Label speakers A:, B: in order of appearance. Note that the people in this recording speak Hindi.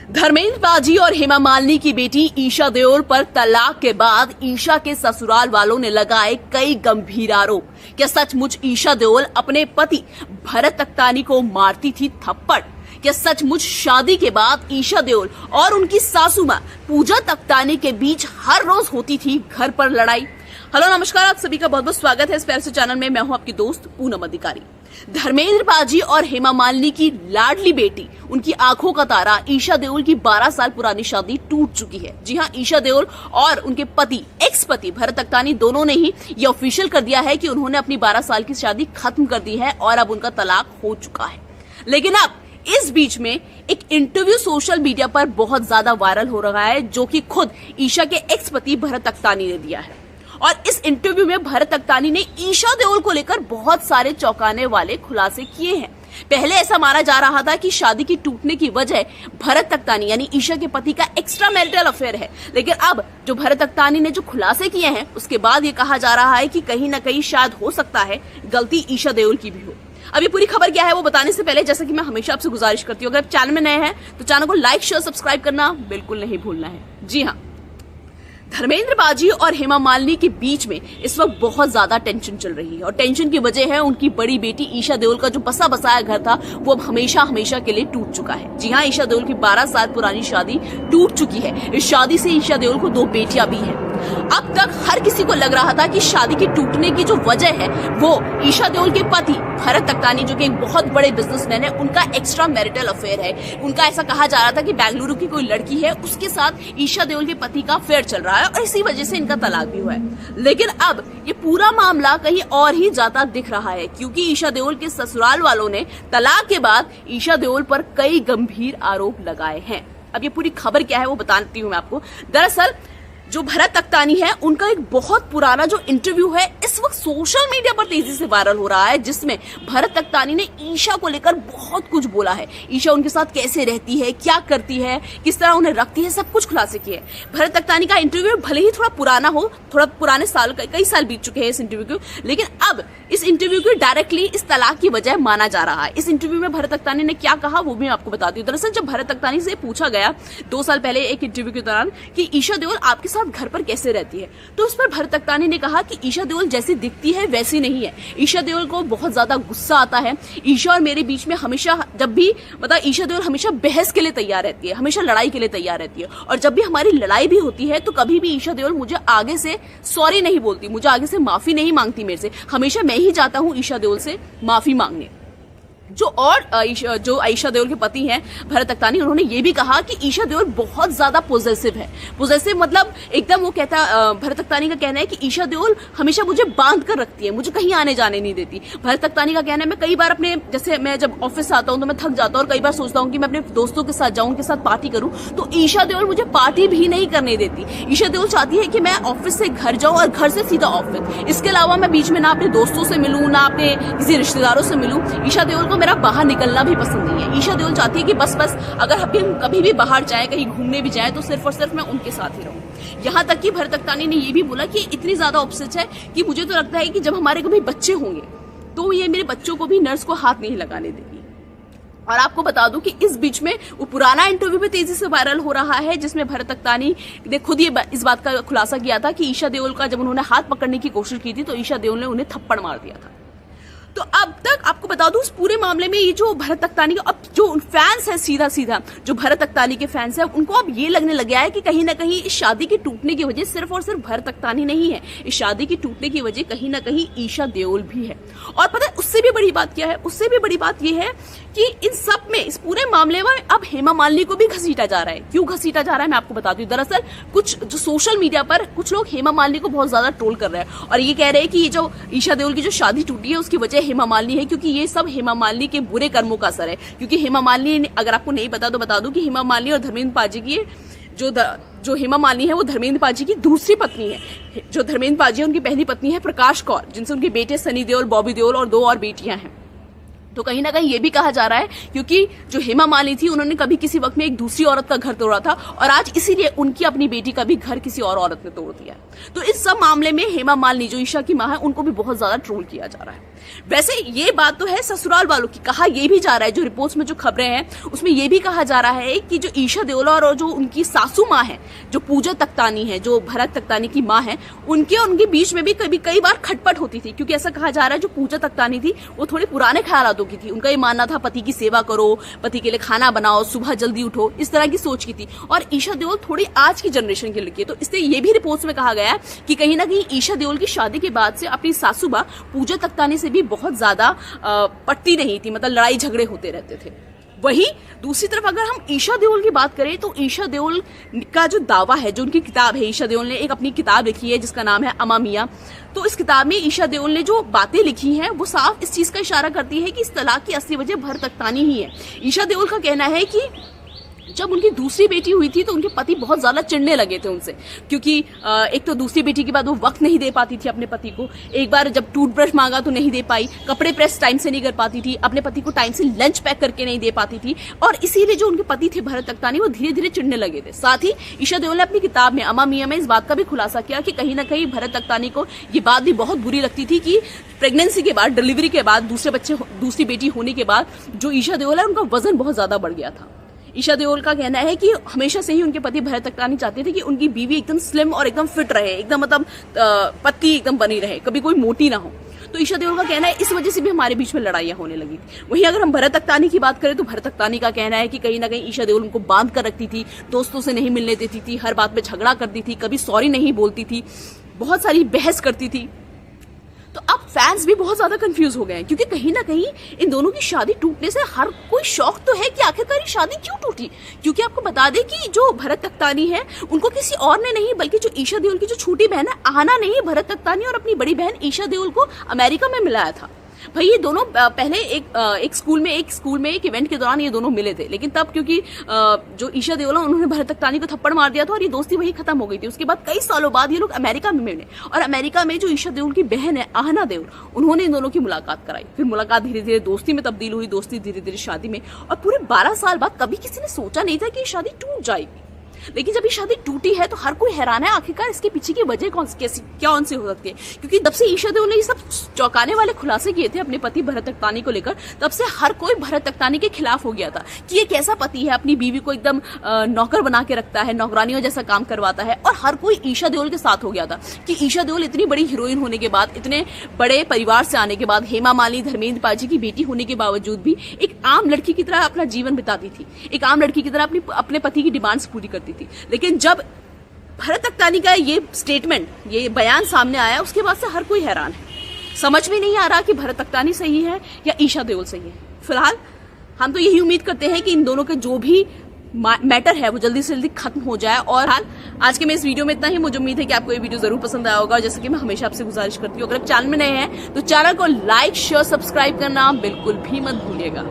A: धर्मेंद्र पाजी और हेमा मालिनी की बेटी ईशा देओल पर तलाक के बाद ईशा के ससुराल वालों ने लगाए कई गंभीर आरोप। क्या सचमुच ईशा देओल अपने पति भरत तख्तानी को मारती थी थप्पड़? क्या सचमुच शादी के बाद ईशा देओल और उनकी सासू मां पूजा तख्तानी के बीच हर रोज होती थी घर पर लड़ाई? हेलो नमस्कार, आप सभी का बहुत बहुत स्वागत है इस प्यारे से चैनल में। मैं हूं आपकी दोस्त पूनम अधिकारी। धर्मेंद्र पाजी और हेमा मालिनी की लाडली बेटी, उनकी आंखों का तारा ईशा देओल की 12 साल पुरानी शादी टूट चुकी है। जी हां, ईशा देओल और उनके पति एक्स पति भरत तख्तानी दोनों ने ही ये ऑफिशियल कर दिया है कि उन्होंने अपनी 12 साल की शादी खत्म कर दी है और अब उनका तलाक हो चुका है। लेकिन अब इस बीच में एक इंटरव्यू सोशल मीडिया पर बहुत ज्यादा वायरल हो रहा है, जो कि खुद ईशा के एक्स पति भरत तख्तानी ने दिया है। और इस इंटरव्यू में भरत तख्तानी ने ईशा देओल को लेकर बहुत सारे चौंकाने वाले खुलासे किए हैं। पहले ऐसा माना जा रहा था कि शादी की टूटने की वजह भरत तख्तानी यानी ईशा के पति का एक्स्ट्रा मैरिटल अफेयर है, लेकिन अब जो भरत तख्तानी ने जो खुलासे किए हैं उसके बाद ये कहा जा रहा है कि कहीं ना कहीं शायद हो सकता है गलती ईशा देओल की भी हो। अब ये पूरी खबर क्या है वो बताने से पहले, जैसा कि मैं हमेशा आपसे गुजारिश करती हूँ, अगर आप चैनल में नए हैं तो चैनल को लाइक शेयर सब्सक्राइब करना बिल्कुल नहीं भूलना है। जी हाँ, धर्मेंद्र पाजी और हेमा मालिनी के बीच में इस वक्त बहुत ज्यादा टेंशन चल रही है और टेंशन की वजह है उनकी बड़ी बेटी ईशा देओल का जो बसा बसाया घर था वो अब हमेशा हमेशा के लिए टूट चुका है। जी हाँ, ईशा देओल की 12 साल पुरानी शादी टूट चुकी है। इस शादी से ईशा देओल को 2 बेटियां भी हैं। अब तक हर किसी को लग रहा था कि शादी की टूटने की जो वजह है वो ईशा देओल के पति भरत तख्तानी, जो कि एक बहुत बड़े बिजनेसमैन है, उनका एक्स्ट्रा मैरिटल अफेयर है। उनका ऐसा कहा जा रहा था कि बेंगलुरु की कोई लड़की है, उसके साथ ईशा देओल के पति का अफेयर चल रहा है और इसी वजह से इनका तलाक भी हुआ है। लेकिन अब ये पूरा मामला कहीं और ही जाता दिख रहा है, क्योंकि ईशा देओल के ससुराल वालों ने तलाक के बाद ईशा देओल पर कई गंभीर आरोप लगाए हैं। अब ये पूरी खबर क्या है वो बताती हूँ मैं आपको। दरअसल जो भरत तख्तानी है उनका एक बहुत पुराना जो इंटरव्यू है इस वक्त सोशल मीडिया पर तेजी से वायरल हो रहा है, जिसमें भरत तख्तानी ने ईशा को लेकर बहुत कुछ बोला है। ईशा उनके साथ कैसे रहती है, क्या करती है, किस तरह उन्हें रखती है, सब कुछ खुलासे किए। भरत तख्तानी का इंटरव्यू भले ही थोड़ा पुराना हो, थोड़ा पुराने साल, कई साल बीत चुके हैं इस इंटरव्यू को, लेकिन अब इस इंटरव्यू को डायरेक्टली इस तलाक की वजह माना जा रहा है। इस इंटरव्यू में भरत तख्तानी ने क्या कहा वो भी आपको बताती हूँ। दरअसल जब भरत तख्तानी से पूछा गया 2 साल पहले एक इंटरव्यू के दौरान कि ईशा देओल आपके साथ घर पर कैसे रहती है, तो उस पर भरत तख्तानी ने कहा कि ईशा देओल जैसी दिखती है वैसी नहीं है। ईशा देओल को बहुत ज्यादा गुस्सा आता है। ईशा और मेरे बीच में हमेशा, जब भी मतलब ईशा देओल हमेशा बहस के लिए तैयार रहती है, हमेशा लड़ाई के लिए तैयार रहती है, और जब भी हमारी लड़ाई भी होती है तो कभी भी ईशा देओल मुझे आगे से सॉरी नहीं बोलती, मुझे आगे से माफी नहीं मांगती मेरे से। हमेशा मैं ही जाता हूँ ईशा देओल से माफी मांगने। जो ईशा देओल के पति हैं भरत तख्तानी, उन्होंने ये भी कहा कि ईशा देओल बहुत ज्यादा पॉजेसिव है। पॉजेसिव मतलब एकदम, वो कहता, भरत तख्तानी का कहना है कि ईशा देओल हमेशा मुझे बांध कर रखती है, मुझे कहीं आने जाने नहीं देती। भरत तख्तानी का कहना है, मैं कई बार अपने, जैसे मैं जब ऑफिस आता हूँ तो मैं थक जाता हूँ और कई बार सोचता हूँ कि मैं अपने दोस्तों के साथ जाऊँ, उनके साथ पार्टी करूँ, तो ईशा देओल मुझे पार्टी भी नहीं करने देती। ईशा देओल चाहती है कि मैं ऑफिस से घर जाऊँ और घर से सीधा ऑफिस। इसके अलावा मैं बीच में ना अपने दोस्तों से मिलूं, ना अपने किसी रिश्तेदारों से मिलूं। ईशा देओल को मेरा बाहर निकलना भी पसंद नहीं है। ईशा देओल चाहती है कि बस अगर हम कभी भी बाहर जाए, कहीं घूमने भी जाए, तो सिर्फ और सिर्फ मैं उनके साथ ही रहूं। यहाँ तक कि भरत तख्तानी ने ये भी बोला कि इतनी ज्यादा ऑब्सेस्ड है कि मुझे तो लगता है कि जब हमारे कभी बच्चे होंगे तो ये मेरे बच्चों को भी नर्स को हाथ नहीं लगाने देगी। और आपको बता दूं कि इस बीच में वो पुराना इंटरव्यू भी तेजी से वायरल हो रहा है, जिसमें भरत तख्तानी ने खुद ये इस बात का खुलासा किया था कि ईशा देओल का जब उन्होंने हाथ पकड़ने की कोशिश की थी तो ईशा देओल ने उन्हें थप्पड़ मार दिया था। तो अब तक आपको बता दूं, इस पूरे मामले में ये जो भरत तख्तानी का, अब जो फैंस है, सीधा जो भरत तख्तानी के फैंस है, उनको अब ये लगने लग गया है कि कहीं ना कहीं इस शादी के टूटने की वजह सिर्फ और सिर्फ भरत तख्तानी नहीं है, इस शादी की टूटने की वजह कहीं ना कहीं ईशा देओल भी है। और पता है उससे भी बड़ी बात क्या है? उससे भी बड़ी बात यह है कि इन सब में, इस पूरे मामले में अब हेमा मालिनी को भी घसीटा जा रहा है। क्यों घसीटा जा रहा है मैं आपको बताती हूँ। दरअसल कुछ जो सोशल मीडिया पर कुछ लोग हेमा मालिनी को बहुत ज्यादा ट्रोल कर रहे हैं और ये कह रहे हैं कि ये जो ईशा देओल की जो शादी टूटी है उसकी वजह हेमा मालिनी है, क्योंकि ये सब हेमा मालिनी के बुरे कर्मों का असर है। क्योंकि हेमा मालिनी, अगर आपको नहीं पता तो बता दूं कि हेमा मालिनी और धर्मेंद्र पाजी की जो हेमा मालिनी है वो धर्मेंद्र पाजी की दूसरी पत्नी है। जो धर्मेंद्र पाजी है उनकी पहली पत्नी है प्रकाश कौर, जिनसे उनके बेटे सनी देओल, बॉबी देओल और 2 और बेटियां हैं। तो कहीं ना कहीं ये भी कहा जा रहा है क्योंकि जो हेमा मालिनी थी उन्होंने कभी किसी वक्त में एक दूसरी औरत का घर तोड़ा था और आज इसीलिए उनकी अपनी बेटी का भी घर किसी और औरत ने तोड़ दिया। तो इस सब मामले में हेमा मालिनी जो ईशा की मां है उनको भी बहुत ज्यादा ट्रोल किया जा रहा है। वैसे ये बात तो है ससुराल वालों की, कहा यह भी जा रहा है, जो रिपोर्ट्स में जो खबरें हैं उसमें यह भी कहा जा रहा है कि जो ईशा देओल और जो उनकी सासू माँ है, जो पूजा तख्तानी है, जो भरत तख्तानी की माँ है, उनके बीच में भी कई बार खटपट होती थी। क्योंकि ऐसा कहा जा रहा है जो पूजा तख्तानी थी वो थोड़े पुराने ख्यालातों की थी। उनका ये मानना था पति की सेवा करो, पति के लिए खाना बनाओ, सुबह जल्दी उठो, इस तरह की सोच की थी। और ईशा देओल थोड़ी आज की जनरेशन की लड़की है। तो इसलिए ये भी रिपोर्ट्स में कहा गया है कि कहीं ना कहीं ईशा देओल की शादी के बाद से अपनी सासू माँ पूजा तख्तानी से भी बहुत ज्यादा पटती नहीं थी, मतलब लड़ाई झगड़े होते रहते थे। वहीं दूसरी तरफ अगर हम ईशा देओल की बात करें तो ईशा देओल का जो दावा है, जो उनकी किताब है, ईशा देओल ने एक अपनी किताब लिखी है जिसका नाम है अमा मियां। तो इस किताब में ईशा देओल ने जो बातें लिखी हैं वो साफ इस चीज का इशारा करती है कि इस तलाक की असली वजह भरत तख्तानी ही है। ईशा देओल का कहना है कि जब उनकी दूसरी बेटी हुई थी तो उनके पति बहुत ज्यादा चिढ़ने लगे थे उनसे, क्योंकि एक तो दूसरी बेटी के बाद वो वक्त नहीं दे पाती थी अपने पति को। एक बार जब टूथब्रश मांगा तो नहीं दे पाई, कपड़े प्रेस टाइम से नहीं कर पाती थी, अपने पति को टाइम से लंच पैक करके नहीं दे पाती थी, और इसीलिए जो उनके पति थे भरत तख्तानी वो धीरे धीरे चिढ़ने लगे थे। साथ ही ईशा देओल ने अपनी किताब में अमा मियां में इस बात का भी खुलासा किया कि कहीं ना कहीं भरत तख्तानी को ये बात भी बहुत बुरी लगती थी कि प्रेगनेंसी के बाद, डिलीवरी के बाद, दूसरी बेटी होने के बाद जो ईशा देओल है उनका वजन बहुत ज्यादा बढ़ गया था। ईशा देओल का कहना है कि हमेशा से ही उनके पति भरत तख्तानी चाहते थे कि उनकी बीवी एकदम स्लिम और एकदम फिट रहे, एकदम मतलब पतली एकदम बनी रहे, कभी कोई मोटी ना हो। तो ईशा देओल का कहना है इस वजह से भी हमारे बीच में लड़ाइयां होने लगी थी। वहीं अगर हम भरत तख्तानी की बात करें तो भरत तख्तानी का कहना है कि कहीं ना कहीं ईशा देओल उनको बांध कर रखती थी, दोस्तों से नहीं मिलने देती थी, हर बात पे झगड़ा करती थी, कभी सॉरी नहीं बोलती थी, बहुत सारी बहस करती थी। तो अब फैंस भी बहुत ज्यादा कंफ्यूज हो गए हैं क्योंकि कहीं ना कहीं इन दोनों की शादी टूटने से हर कोई शौक तो है कि आखिरकार ये शादी क्यों टूटी। क्योंकि आपको बता दें कि जो भरत तख्तानी है उनको किसी और ने नहीं बल्कि जो ईशा देओल की जो छोटी बहन है आहना ने ही भरत तख्तानी और अपनी बड़ी बहन ईशा देओल को अमेरिका में मिलाया था। भाई ये दोनों पहले एक स्कूल में एक इवेंट के दौरान ये दोनों मिले थे, लेकिन तब क्योंकि जो ईशा देओल उन्होंने भरत तख्तानी को थप्पड़ मार दिया था और ये दोस्ती वही खत्म हो गई थी। उसके बाद कई सालों बाद ये लोग अमेरिका में मिले और अमेरिका में जो ईशा देओल की बहन है आहना देओल, उन्होंने इन दोनों की मुलाकात कराई। फिर मुलाकात धीरे धीरे दोस्ती में तब्दील हुई, दोस्ती धीरे धीरे शादी में, और पूरे 12 साल बाद कभी किसी ने सोचा नहीं था कि ये शादी टूट जाएगी। लेकिन जब ये शादी टूटी है तो हर कोई हैरान है आखिरकार इसके पीछे की वजह कौन सी हो सकती है। क्योंकि तब से ईशा देओल ने ये सब चौंकाने वाले खुलासे किए थे अपने पति भरत तख्तानी को लेकर, तब से हर कोई भरत तख्तानी के खिलाफ हो गया था कि ये कैसा पति है, अपनी बीवी को एकदम नौकर बना के रखता है, नौकरानियों जैसा काम करवाता है। और हर कोई ईशा देओल के साथ हो गया था कि ईशा देओल इतनी बड़ी हीरोइन होने के बाद, इतने बड़े परिवार से आने के बाद, हेमा मालिनी धर्मेंद्र पाजी की बेटी होने के बावजूद भी एक आम लड़की की तरह अपना जीवन बिताती थी, एक आम लड़की की तरह अपने पति की डिमांड्स पूरी करती थी। लेकिन जब भरत तख्तानी का ये स्टेटमेंट, ये बयान सामने आया, उसके बाद से हर कोई हैरान है। समझ में नहीं आ रहा कि भरत तख्तानी सही है या ईशा देओल सही है। फिलहाल हम तो यही उम्मीद करते हैं कि इन दोनों के जो भी मैटर है वो जल्दी से जल्दी खत्म हो जाए। और हाल आज के मैं इस वीडियो में इतना ही। मुझे उम्मीद है कि आपको ये वीडियो जरूर पसंद आया होगा। जैसे कि मैं हमेशा आपसे गुजारिश करती हूँ, अगर आप चैनल में नए हैं तो चैनल को लाइक, शेयर, सब्सक्राइब करना बिल्कुल भी मत भूलिएगा।